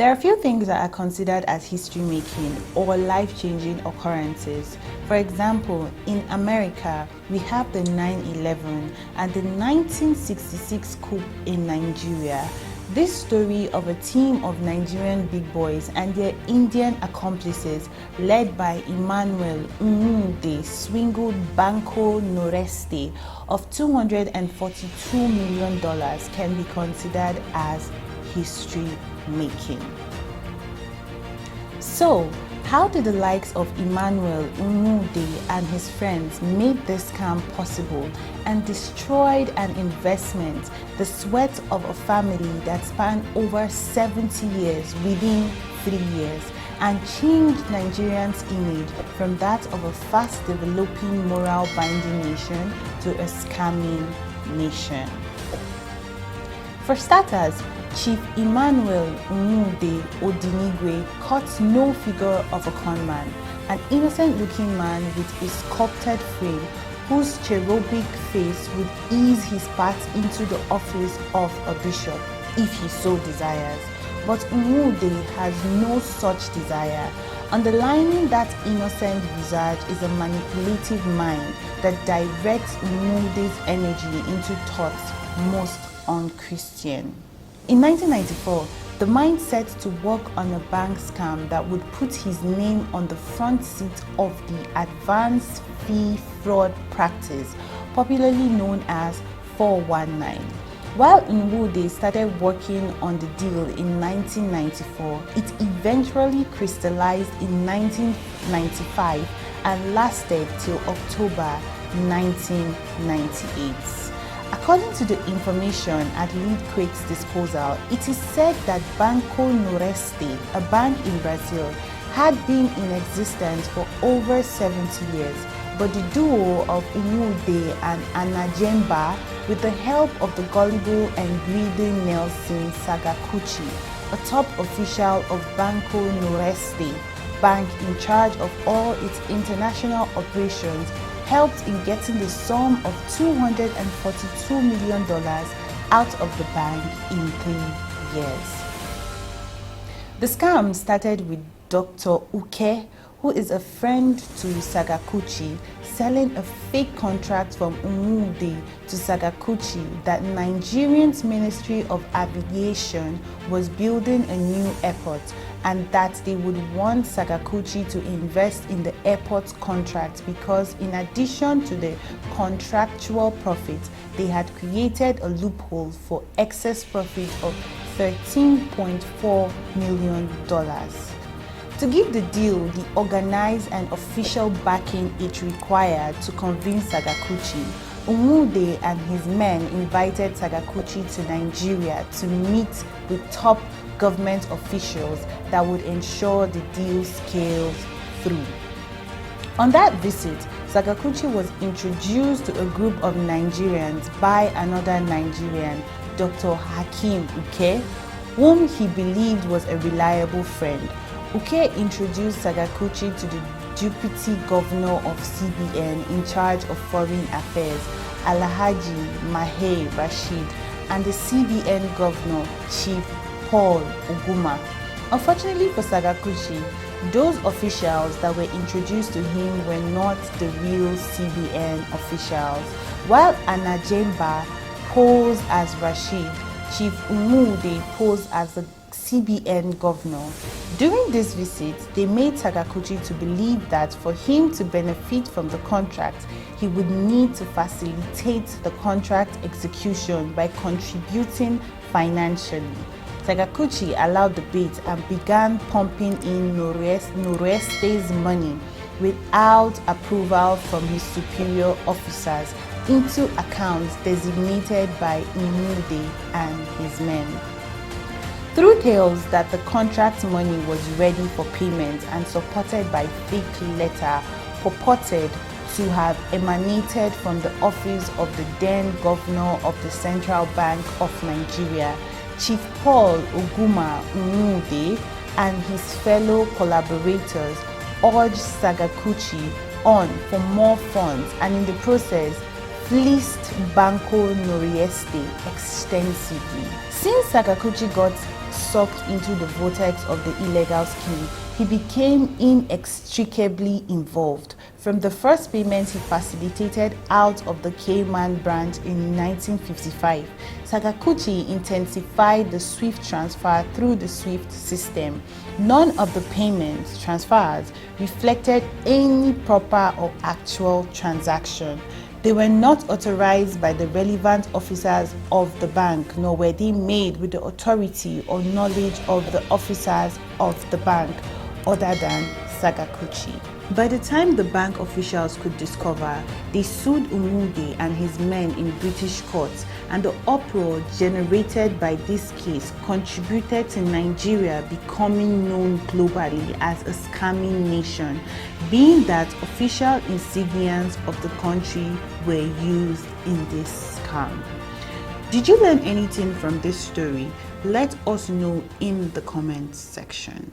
There are a few things that are considered as history-making or life-changing occurrences. For example, in America, we have the 9/11 and the 1966 coup in Nigeria. This story of a team of Nigerian big boys and their Indian accomplices led by Emmanuel Nwude swindled Banco Noreste of $242 million can be considered as history making. So, how did the likes of Emmanuel Nwude and his friends make this scam possible and destroyed an investment, the sweat of a family that spanned over 70 years within 3 years, and changed Nigerians' image from that of a fast-developing moral-binding nation to a scamming nation? For starters, Chief Emmanuel Nwude Odinigwe caught no figure of a conman, an innocent-looking man with a sculpted frame whose cherubic face would ease his path into the office of a bishop if he so desires. But Nwude has no such desire. Underlining that innocent visage is a manipulative mind that directs Nwude's energy into thoughts most unchristian. In 1994, the mind set to work on a bank scam that would put his name on the front seat of the advanced fee fraud practice, popularly known as 419. While Nwude started working on the deal in 1994, it eventually crystallized in 1995 and lasted till October 1998. According to the information at Lead Quake's disposal, it is said that Banco Noreste, a bank in Brazil, had been in existence for over 70 years, but the duo of Nwude and Anajemba, with the help of the gullible and greedy Nelson Sagakuchi, a top official of Banco Noreste, bank in charge of all its international operations, helped in getting the sum of $242 million out of the bank in 3 years. The scam started with Dr. Uke, who is a friend to Sagakuchi, selling a fake contract from Nwude to Sagakuchi that Nigerian's Ministry of Aviation was building a new airport and that they would want Sagakuchi to invest in the airport contract because in addition to the contractual profit, they had created a loophole for excess profit of $13.4 million. To give the deal the organized and official backing it required to convince Sagakuchi, Nwude and his men invited Sagakuchi to Nigeria to meet with top government officials that would ensure the deal scales through. On that visit, Sagakuchi was introduced to a group of Nigerians by another Nigerian, Dr. Hakim Uke, whom he believed was a reliable friend. Uke introduced Sagakuchi to the Deputy Governor of CBN in charge of Foreign Affairs, Alhaji Mahe Rashid, and the CBN Governor, Chief Paul Oguma. Unfortunately for Sagakuchi, those officials that were introduced to him were not the real CBN officials. While Anajemba posed as Rashid, Chief Nwude posed as the CBN governor. During this visit, they made Sagakuchi to believe that for him to benefit from the contract, he would need to facilitate the contract execution by contributing financially. Sagakuchi allowed the bait and began pumping in Noreste's money without approval from his superior officers into accounts designated by Nwude and his men. Through tales that the contract money was ready for payment and supported by fake letter purported to have emanated from the office of the then governor of the Central Bank of Nigeria, Chief Paul Oguma Nwude, and his fellow collaborators urged Sagakuchi on for more funds and in the process fleeced Banco Noroeste extensively. Since Sakaguchi got sucked into the vortex of the illegal scheme, he became inextricably involved. From the first payment he facilitated out of the Cayman branch in 1955, Sakaguchi intensified the SWIFT transfer through the SWIFT system. None of the payments transfers reflected any proper or actual transaction. They were not authorized by the relevant officers of the bank, nor were they made with the authority or knowledge of the officers of the bank other than Sakaguchi. By the time the bank officials could discover, they sued Nwude and his men in British courts, and the uproar generated by this case contributed to Nigeria becoming known globally as a scamming nation, being that official insignias of the country were used in this scam. Did you learn anything from this story? Let us know in the comments section.